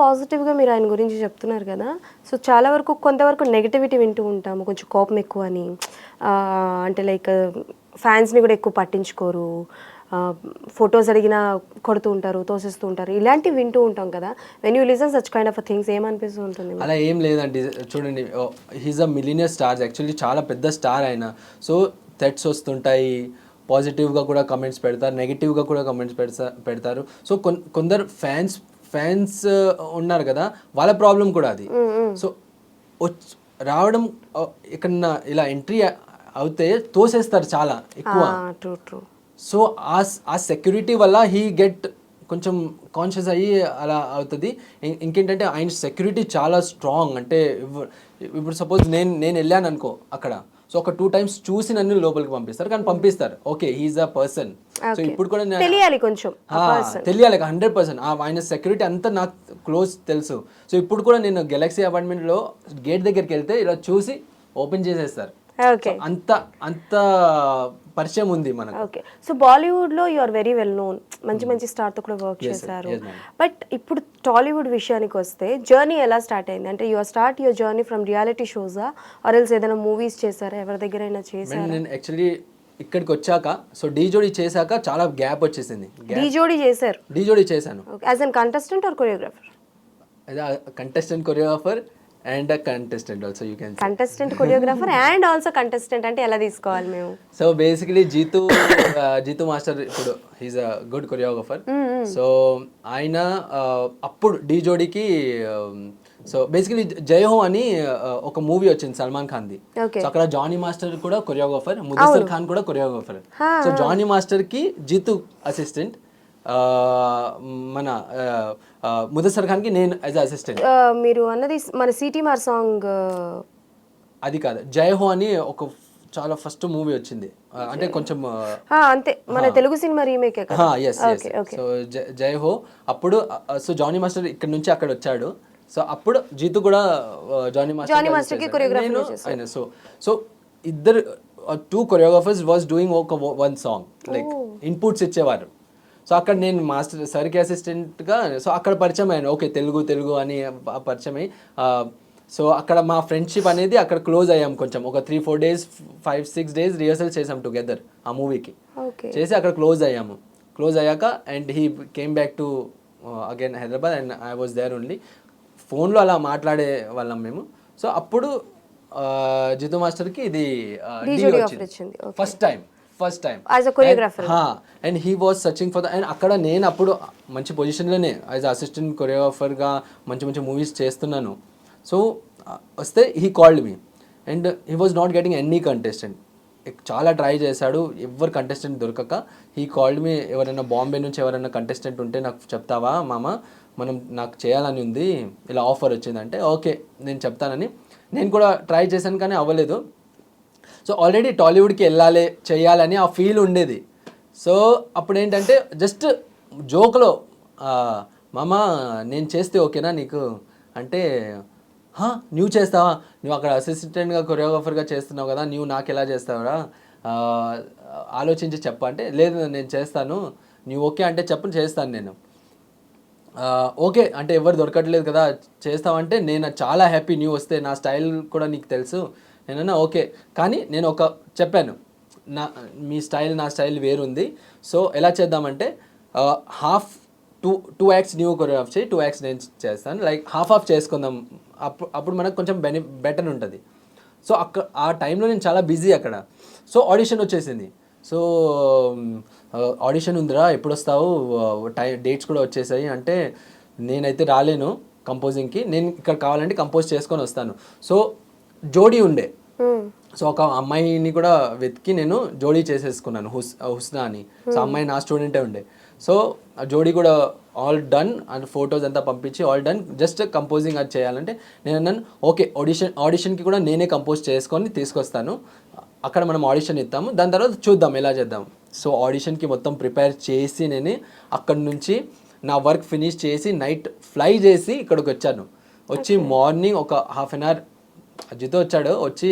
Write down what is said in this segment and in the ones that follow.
పాజిటివ్గా మీరు ఆయన గురించి చెప్తున్నారు కదా, సో చాలా వరకు కొంతవరకు నెగిటివిటీ వింటూ ఉంటాము, కొంచెం కోపం ఎక్కువ అని, అంటే లైక్ ఫ్యాన్స్ని కూడా ఎక్కువ పట్టించుకోరు, ఫొటోస్ అడిగినా కొడుతూ ఉంటారు, తోసేస్తూ ఉంటారు, ఇలాంటివి వింటూ ఉంటాం కదా. When you listen such kind of things ఏమనిపిస్తూ ఉంటుంది? అలా ఏం లేదండి, చూడండి, he's a millionaire star, actually చాలా పెద్ద స్టార్ ఆయన. సో థ్రెట్స్ వస్తుంటాయి, పాజిటివ్గా కూడా కమెంట్స్ పెడతారు, నెగిటివ్గా కూడా కమెంట్స్ పెడతారు. సో కొందరు ఫ్యాన్స్ ఉన్నారు కదా, వాళ్ళ ప్రాబ్లం కూడా అది. సో రావడం ఇక్కడ ఇలా ఎంట్రీ అవుతే తోసేస్తారు చాలా ఎక్కువ. True true. సో ఆ సెక్యూరిటీ వల్ల హీ గెట్ కొంచెం కాన్షియస్ అయ్యి అలా అవుతుంది. ఇంకేంటంటే ఆయన సెక్యూరిటీ చాలా స్ట్రాంగ్. అంటే ఇప్పుడు సపోజ్ నేను వెళ్ళాను అనుకో అక్కడ, సో ఒక 2 times చూసి నన్ను లోపలికి పంపిస్తారు, కానీ పంపిస్తారు, okay he's a person. So ఇప్పుడు కూడా తెలియాలి కొంచెం, తెలియాలి 100%. ఆయన సెక్యూరిటీ అంతా నాకు క్లోజ్ తెలుసు. సో ఇప్పుడు కూడా నేను గెలాక్సీ అపార్ట్మెంట్లో గేట్ దగ్గరికి వెళ్తే ఇలా చూసి ఓపెన్ చేసేస్తారు. అంత పరిచయం ఉంది మనకు. ఓకే. సో బాలీవుడ్లో you are very well known, మంచి స్టార్తో కూడా వర్క్ చేశారు. బట్ ఇప్పుడు టాలీవుడ్ విషయానికి వస్తే జర్నీ ఎలా స్టార్ట్ అయింది? అంటే your journey from reality Xhosa or else ఏదైనా మూవీస్ చేశారా, ఎవరి దగ్గరైనా చేశారా? నేను యాక్చువల్లీ ఇక్కడికి వచ్చాక, సో డీజోడీ చేశాక చాలా గ్యాప్ వచ్చేసింది. డీజోడీ చేశాను as an contestant or choreographer? Contestant, choreographer and contestant also. You can contestant, choreographer and also contestant అంటే ఎలా తీసుకోవాలి మేము? సో బేసికలీ జీతు మాస్టర్ ఇప్పుడు he's a good choreographer. So ఆయన అప్పుడు డీజోడీకి, సో బేసికలీ జై హో అని ఒక మూవీ వచ్చింది సల్మాన్ ఖాన్ది. సో అక్కడ జానీ మాస్టర్ కూడా కొరియోగ్రాఫర్, ముదస్సిర్ ఖాన్ కూడా కొరియోగ్రాఫర్. సో జానీ మాస్టర్ కి జీతు అసిస్టెంట్, మన ముదస్సిర్ ఖాన్ కి నేను యాజ్ అసిస్టెంట్. మీరు అన్నది మన సిటీ మార్ సాంగ్ అది కాదు, జై హో అని ఒక చాలా ఫస్ట్ మూవీ వచ్చింది, అంటే కొంచెం అంతే మన తెలుగు సినిమా రీమేక్. సో జై హో అప్పుడు, సో జానీ మాస్టర్ ఇక్కడ నుంచి అక్కడ వచ్చాడు. సో అప్పుడు జీతు కూడా జానీ మాస్టర్ కి కొరియోగ్రాఫర్ అయినా. సో ఇద్దరు 2 choreographers was doing one song, like inputs ఇచ్చేవారు. సో అక్కడ నేను మాస్టర్ సర్కి అసిస్టెంట్గా, సో అక్కడ పరిచయం అయ్యాను, ఓకే తెలుగు అని పరిచయం అయ్యి, సో అక్కడ మా ఫ్రెండ్షిప్ అనేది అక్కడ క్లోజ్ అయ్యాం కొంచెం. ఒక 3-4 days 5-6 days రిహర్సల్ చేసాం టుగెదర్ ఆ మూవీకి. చేసి అక్కడ క్లోజ్ అయ్యాము. క్లోజ్ అయ్యాక and he came back to again Hyderabad and I was there only. ఫోన్లో అలా మాట్లాడే వాళ్ళం మేము. సో అప్పుడు జితు మాస్టర్కి ఇది first time as a choreographer, and he was searching for the, and అక్కడ నేను అప్పుడు మంచి పొజిషన్లోనే యాజ్ అసిస్టెంట్ కొరియోగ్రాఫర్గా మంచి మూవీస్ చేస్తున్నాను. సో వస్తే he called me and he was not getting any contestant. చాలా ట్రై చేశాడు, ఎవరు కంటెస్టెంట్ దొరకక హీ కాల్డ్ మీ, ఎవరైనా బాంబే నుంచి ఎవరైనా కంటెస్టెంట్ ఉంటే నాకు చెప్తావా మామ, నాకు చేయాలని ఉంది, ఇలా ఆఫర్ వచ్చిందంటే ఓకే నేను చెప్తానని నేను కూడా ట్రై చేశాను, కానీ అవ్వలేదు. సో ఆల్రెడీ టాలీవుడ్కి చేయాలని ఆ ఫీల్ ఉండేది. సో అప్పుడు ఏంటంటే జస్ట్ జోక్లో, మామ నేను చేస్తే ఓకేనా నీకు అంటే, నువ్వు చేస్తావా, నువ్వు అక్కడ అసిస్టెంట్గా కొరియోగ్రాఫర్గా చేస్తున్నావు కదా, నువ్వు నాకు ఎలా చేస్తావురా, ఆలోచించి చెప్పు అంటే, లేదు నేను చేస్తాను, నువ్వు ఓకే అంటే చెప్పు చేస్తాను నేను. ఓకే అంటే ఎవరు దొరకట్లేదు కదా చేస్తావంటే, నేను చాలా హ్యాపీ, నువ్వు వస్తే నా స్టైల్ కూడా నీకు తెలుసు. నేనన్నా ఓకే, కానీ నేను ఒక చెప్పాను, మీ స్టైల్ నా స్టైల్ వేరుంది. సో ఎలా చేద్దామంటే హాఫ్ 2 acts నువ్వు కొరియోగ్రాఫ్ చేయి, 2 acts నేను చేస్తాను, లైక్ హాఫ్ చేసుకుందాం, అప్పుడు మనకు కొంచెం బెటర్ ఉంటుంది. సో ఆ టైంలో నేను చాలా బిజీ అక్కడ. సో ఆడిషన్ వచ్చేసింది. సో ఆడిషన్ ఉందిరా ఎప్పుడు వస్తావు, డేట్స్ కూడా వచ్చేసాయి అంటే, నేనైతే రాలేను కంపోజింగ్కి, నేను ఇక్కడ కావాలంటే కంపోజ్ చేసుకొని వస్తాను. సో జోడీ ఉండే, సో ఒక అమ్మాయిని కూడా వెతికి నేను జోడీ చేసేసుకున్నాను, హుస్నా అని. సో అమ్మాయి నా స్టూడెంటే ఉండే. సో ఆ జోడీ కూడా ఆల్ డన్ అండ్ ఫొటోస్ అంతా పంపించి ఆల్ డన్, జస్ట్ కంపోజింగ్ అది చేయాలంటే నేను అన్నాను ఓకే ఆడిషన్కి కూడా నేనే కంపోజ్ చేసుకొని తీసుకొస్తాను, అక్కడ మనం ఆడిషన్ ఇస్తాము, దాని తర్వాత చూద్దాం ఎలా చేద్దాం. సో ఆడిషన్కి మొత్తం ప్రిపేర్ చేసి నేను అక్కడి నుంచి నా వర్క్ ఫినిష్ చేసి నైట్ ఫ్లై చేసి ఇక్కడికి వచ్చాను. వచ్చి మార్నింగ్ ఒక హాఫ్ అన్ అవర్ అజిత్ వచ్చాడు, వచ్చి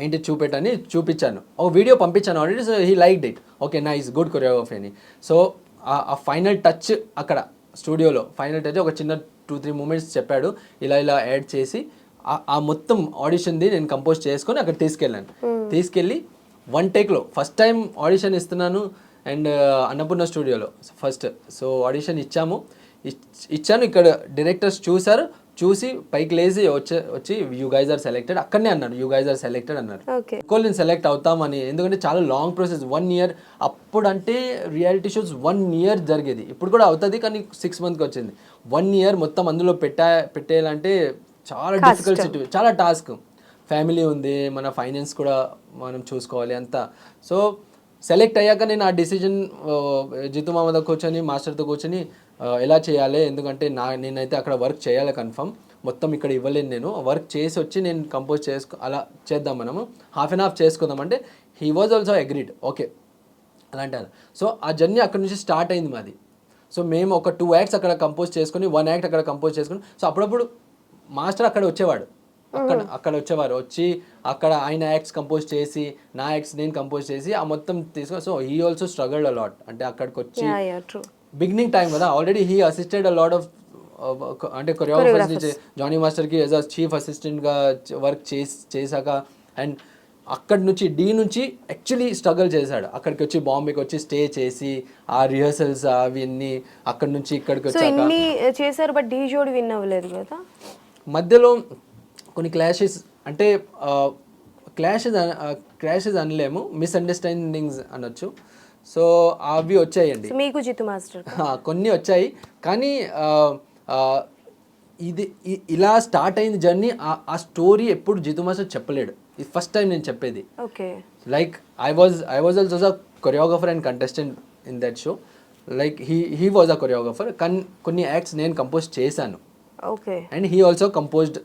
ఏంటి చూపెట్టని చూపించాను, ఒక వీడియో పంపించాను already. So he liked it, okay nice good choreography అని. సో ఆ ఫైనల్ టచ్ అక్కడ. స్టూడియోలో ఫైనల్ టచ్ ఒక చిన్న 2-3 మూమెంట్స్ చెప్పాడు, ఇలా ఇలా యాడ్ చేసి ఆ మొత్తం ఆడిషన్ది నేను కంపోజ్ చేసుకొని అక్కడ తీసుకెళ్ళాను. తీసుకెళ్ళి 1 టేక్లో ఫస్ట్ టైం ఆడిషన్ ఇస్తున్నాను అండ్ అన్నపూర్ణ స్టూడియోలో ఫస్ట్. సో ఆడిషన్ ఇచ్చాను, ఇక్కడ డైరెక్టర్స్ చూసి పైకి లేచి వచ్చి యూ గైజ్ ఆర్ సెలెక్టెడ్, అక్కడనే అన్నారు యూ గైజ్ ఆర్ సెలెక్టెడ్ అన్నారు. నేను సెలెక్ట్ అవుతామని, ఎందుకంటే చాలా లాంగ్ ప్రాసెస్ 1 year. అప్పుడు అంటే రియాలిటీ షోస్ 1 year జరిగేది, ఇప్పుడు కూడా అవుతుంది కానీ 6 months వచ్చింది. 1 year మొత్తం అందులో పెట్టేయాలంటే చాలా డిఫికల్ట్ సిట్యుయేషన్, చాలా టాస్క్. ఫ్యామిలీ ఉంది, మన ఫైనాన్స్ కూడా మనం చూసుకోవాలి అంతా. సో సెలెక్ట్ అయ్యాక నేను ఆ డెసిజన్ జితు మామతో కూర్చొని మాస్టర్తో కూర్చొని ఎలా చేయాలి, ఎందుకంటే నేనైతే అక్కడ వర్క్ చేయాలి కన్ఫర్మ్, మొత్తం ఇక్కడ ఇవ్వలేను, నేను వర్క్ చేసి వచ్చి నేను కంపోజ్ అలా చేద్దాం, మనము హాఫ్ అండ్ హాఫ్ చేసుకుందాం అంటే he was also agreed, okay అలాంటి. సో ఆ జర్నీ అక్కడ నుంచి స్టార్ట్ అయింది మాది. సో మేము ఒక 2 acts అక్కడ కంపోజ్ చేసుకుని 1 act అక్కడ కంపోజ్ చేసుకుని, సో అప్పుడప్పుడు మాస్టర్ అక్కడ వచ్చేవాడు, అక్కడ వచ్చి అక్కడ ఆయన యాక్ట్స్ కంపోజ్ చేసి నా యాక్ట్స్ నేను కంపోజ్ చేసి ఆ మొత్తం తీసుకొని. So he also struggled a lot, అంటే అక్కడికి వచ్చి బిగినింగ్ టైం కదా, already he assisted a lot of అంటే కొరియోగ్రాఫర్స్ నుంచి జానీ మాస్టర్కి యాజ్ అ చీఫ్ అసిస్టెంట్గా వర్క్ చేశాక, అండ్ అక్కడి నుంచి నుంచి యాక్చువల్లీ స్ట్రగుల్ చేశాడు. అక్కడికి వచ్చి బాంబేకి వచ్చి స్టే చేసి ఆ రిహర్సల్స్ అవన్నీ అక్కడి నుంచి ఇక్కడికి వచ్చాక చేశారు. బట్ డీ జోడి విన్ అవ్వలేదు కదా, మధ్యలో కొన్ని క్లాషెస్, అంటే క్లాషెస్ అనలేము, మిస్అండర్స్టాండింగ్స్ అనొచ్చు. సో అవి వచ్చాయండి మీకు జితు మాస్టర్, కొన్ని వచ్చాయి. కానీ ఇది ఇలా స్టార్ట్ అయింది జర్నీ. ఆ స్టోరీ ఎప్పుడు జితు మాస్టర్ చెప్పలేడు, ఇది ఫస్ట్ టైం నేను చెప్పేది. Like I was also a choreographer and contestant in that show. Like he was a choreographer, కానీ కొన్ని యాక్ట్స్ నేను కంపోజ్ చేశాను. And he also composed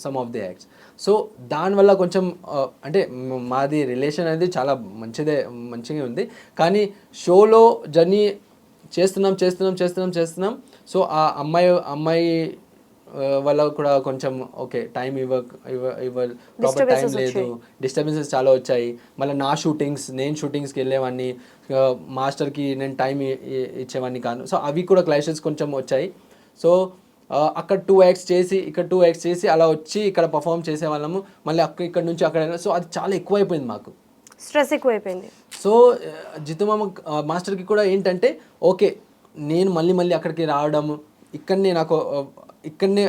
some of the acts. So దానివల్ల కొంచెం అంటే మాది రిలేషన్ అనేది చాలా మంచిగా ఉంది. కానీ షోలో జర్నీ చేస్తున్నాం. సో ఆ అమ్మాయి వల్ల కూడా కొంచెం ఓకే టైం ప్రాపర్ టైం లేదు, డిస్టర్బెన్సెస్ చాలా వచ్చాయి. మళ్ళీ నేను షూటింగ్స్కి వెళ్ళేవాడిని, మాస్టర్కి నేను టైం ఇచ్చేవాడిని కాను. సో అవి కూడా క్లాషెస్ కొంచెం వచ్చాయి. సో అక్కడ 2 acts చేసి ఇక్కడ 2 acts చేసి అలా వచ్చి ఇక్కడ పర్ఫామ్ చేసేవాళ్ళము, మళ్ళీ ఇక్కడ నుంచి అక్కడ. సో అది చాలా ఎక్కువైపోయింది, మాకు స్ట్రెస్ ఎక్కువైపోయింది. సో జితుమామ మాస్టర్కి కూడా ఏంటంటే ఓకే నేను మళ్ళీ అక్కడికి రావడము, ఇక్కడనే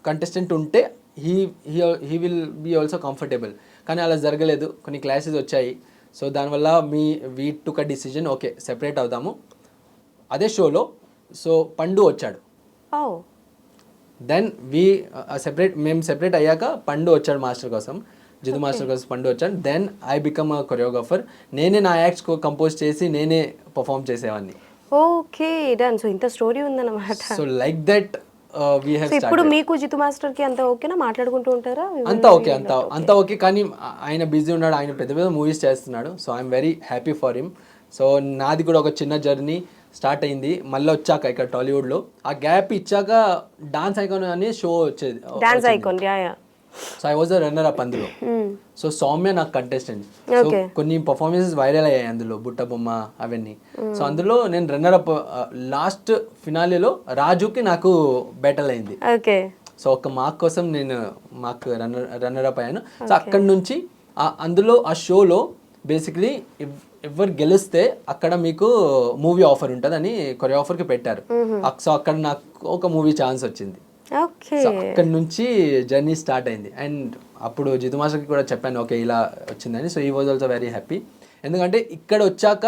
కంటెస్టెంట్ ఉంటే he will be also comfortable. కానీ అలా జరగలేదు, కొన్ని క్లాసెస్ వచ్చాయి. సో దానివల్ల we took a decision, okay separate అవుదాము. అదే షోలో సో పండు వచ్చాడు. దెన్ మేము సెపరేట్ అయ్యాక పండు వచ్చాడు మాస్టర్ కోసం, జితు మాస్టర్ కోసం పండు వచ్చాడు. Then I become a choreographer. నేనే నా యాక్ట్స్ కంపోజ్ చేసి నేనే పర్ఫామ్ చేసేవాడిని. Okay done. సో ఇంత స్టోరీ ఉందన్నమాట. So like that we have started. ఇప్పుడు మీకు జితు మాస్టర్ కి అంత ఓకేనా, మాట్లాడుకుంటూ ఉంటారా? అంతా ఓకే. కానీ ఆయన బిజీ ఉన్నాడు, ఆయన పెద్ద మూవీస్ చేస్తున్నాడు. So I'm very happy for him. So నాది కూడా ఒక చిన్న జర్నీ స్టార్ట్ అయింది. మళ్ళీ వచ్చాక ఇక్కడ టాలీవుడ్లో ఆ గ్యాప్ ఇచ్చాక డాన్స్ ఐకాన్ అనే షో వచ్చేది. Dance icon, so I was a runner up అందులో. సో సౌమ్య నాకు కంటెస్టెంట్. సో కొన్ని పర్ఫార్మెన్సెస్ వైరల్ అయ్యాయి అందులో, బుట్ట బొమ్మ అవన్నీ. సో అందులో నేను రన్నర్ అప్, లాస్ట్ ఫినాలేలో రాజుకి నాకు బ్యాటిల్ అయింది. సో ఒక మార్క్ కోసం నేను రన్నర్ అప్ అయ్యాను. సో అక్కడి నుంచి అందులో ఆ షోలో బేసిక్లీ ఎవరు గెలిస్తే అక్కడ మీకు మూవీ ఆఫర్ ఉంటుంది అని కొరియోగ్రాఫర్కి పెట్టారు. సో అక్కడ నాకు ఒక మూవీ ఛాన్స్ వచ్చింది. సో అక్కడి నుంచి జర్నీ స్టార్ట్ అయింది. అండ్ అప్పుడు జితు మాస్టర్కి కూడా చెప్పాను ఓకే ఇలా వచ్చిందని. సో ఈ వాజ్ ఆల్సో వెరీ హ్యాపీ. ఎందుకంటే ఇక్కడ వచ్చాక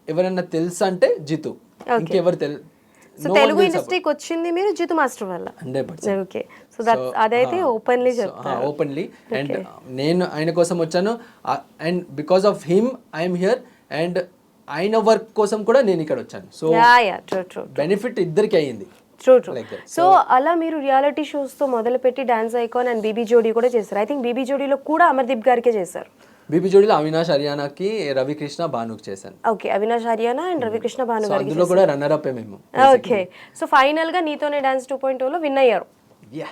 ఎవరైనా తెలుసా అంటే జితు, ఇంకెవరు తెలుగు ఇండస్ట్రీకి వచ్చింది మీరు జితు మాస్టర్ వల్ల 100%. ఓకే. సో అదైతే ఓపెన్లీ చెప్తాను. ఓపెన్లీ. అండ్ నేను ఆయన కోసం వచ్చాను, and because of him I'm here. And ఆయన వర్క్ కోసం కూడా నేను ఇక్కడ వచ్చాను. సో బెనిఫిట్ ఇద్దరికి అయ్యింది. ట్రూ. సో అలా మీరు రియాలిటీ షోస్ తో మొదలుపెట్టి డాన్స్ ఐకాన్ అండ్ బీబీ జోడీ కూడా చేశారు. ఐ థింక్ బీబీ జోడీలో కూడా అమర్దీప్ గారికే చేశారు. బీబీ జోడీలో అవినాష్ హరియానాకి, రవికృష్ణ భానుకి చేశాను. ఓకే, అవినాష్ హరియానా అండ్ రవికృష్ణ భాను గారికి అందులో కూడా రన్నర్ అప్ మేము. ఓకే. సో ఫైనల్ గా నీతోనే డాన్స్ 2.0 లో విన్ అయ్యారు. Yeah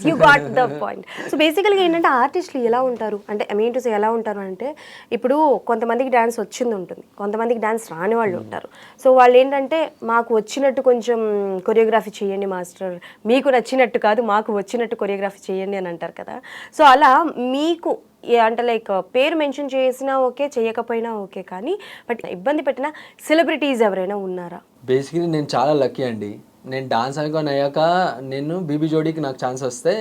you got the point. So బేసికల్గా ఏంటంటే ఆర్టిస్టులు ఎలా ఉంటారు అంటే ఐ మీన్ టు సే ఎలా ఉంటారు అంటే ఇప్పుడు కొంతమందికి డ్యాన్స్ వచ్చింది ఉంటుంది, కొంతమందికి డ్యాన్స్ రాని వాళ్ళు ఉంటారు. సో వాళ్ళు ఏంటంటే మాకు వచ్చినట్టు కొంచెం కొరియోగ్రఫీ చేయండి మాస్టర్, మీకు నచ్చినట్టు కాదు మాకు వచ్చినట్టు కొరియోగ్రఫీ చేయండి అని అంటారు కదా. సో అలా మీకు అంటే లైక్ పేరు మెన్షన్ చేసినా ఓకే, చేయకపోయినా ఓకే, కానీ బట్ ఇబ్బంది పెట్టిన సెలబ్రిటీస్ ఎవరైనా ఉన్నారా? బేసికలీ నేను చాలా లక్కీ అండి. నేను డాన్స్ అనుకొని అయ్యాక నేను బీబీ జోడీకి నాకు ఛాన్స్ వస్తే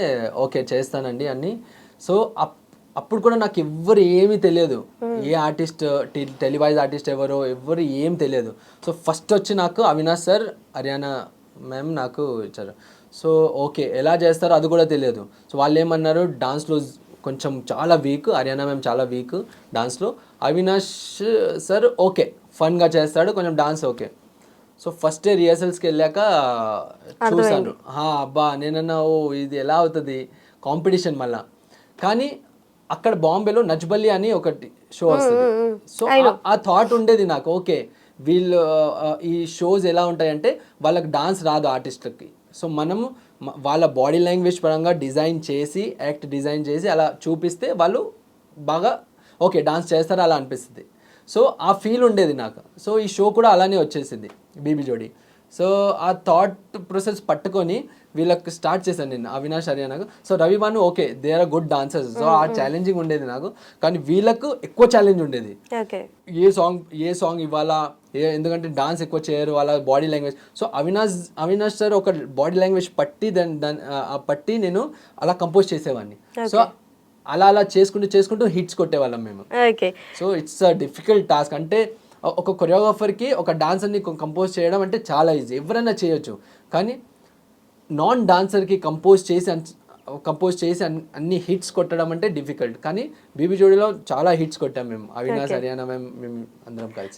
ఓకే చేస్తానండి అన్ని. సో అప్పుడు కూడా నాకు ఎవ్వరు ఏమీ తెలియదు, ఏ ఆర్టిస్ట్ టెలివైజ్ ఆర్టిస్ట్ ఎవ్వరు ఏం తెలియదు. సో ఫస్ట్ వచ్చి నాకు అవినాష్ సార్, హర్యానా మ్యామ్ నాకు ఇచ్చారు. సో ఓకే ఎలా చేస్తారో అది కూడా తెలియదు. సో వాళ్ళు ఏమన్నారు, డాన్స్లో కొంచెం చాలా వీక్, హర్యానా మ్యామ్ చాలా వీక్ డాన్స్లో, అవినాష్ సార్ ఓకే ఫన్గా చేస్తాడు, కొంచెం dance okay. So first day రిహర్సల్స్కి వెళ్ళాక చూశాను, అబ్బా నేనన్నా ఓ ఇది ఎలా అవుతుంది కాంపిటీషన్ మళ్ళా. కానీ అక్కడ బాంబేలో నజ్బల్లి అని ఒకటి షో వస్తుంది. సో ఆ థాట్ ఉండేది నాకు, ఓకే వీళ్ళు ఈ షోస్ ఎలా ఉంటాయంటే వాళ్ళకి డాన్స్ రాదు ఆర్టిస్ట్లకి. సో మనము వాళ్ళ బాడీ లాంగ్వేజ్ పరంగా డిజైన్ చేసి యాక్ట్ డిజైన్ చేసి అలా చూపిస్తే వాళ్ళు బాగా ఓకే డాన్స్ చేస్తారు అలా అనిపిస్తుంది. సో ఆ ఫీల్ ఉండేది నాకు. సో ఈ షో కూడా అలానే వచ్చేసింది బీబీ జోడీ. సో ఆ థాట్ ప్రాసెస్ పట్టుకొని వీళ్ళకి స్టార్ట్ చేశాను నేను అవినాష్ హర్యానాకు. So Ravi Bhanu okay they are good dancers. So ఆ ఛాలెంజింగ్ ఉండేది నాకు, కానీ వీళ్ళకు ఎక్కువ ఛాలెంజ్ ఉండేది. ఏ సాంగ్ ఇవ్వాలా, ఎందుకంటే డాన్స్ ఎక్కువ చేయరు, వాళ్ళ body language. So Avinash sir ఒక బాడీ లాంగ్వేజ్ పట్టి నేను అలా కంపోజ్ చేసేవాడిని. సో అలా చేసుకుంటూ హిట్స్ కొట్టేవాళ్ళం మేము. So it's a difficult task. అంటే ఒక కొరియోగ్రాఫర్కి ఒక డాన్సర్ని కంపోజ్ చేయడం అంటే చాలా ఈజీ, ఎవరైనా చేయొచ్చు. కానీ నాన్ డాన్సర్కి కంపోజ్ చేసి అన్ని హిట్స్ కొట్టడం అంటే డిఫికల్ట్. కానీ బీబీ జోడీలో చాలా హిట్స్ కొట్టాం మేము, అవినాష్ హర్యానా మేము అందరం కలిసి.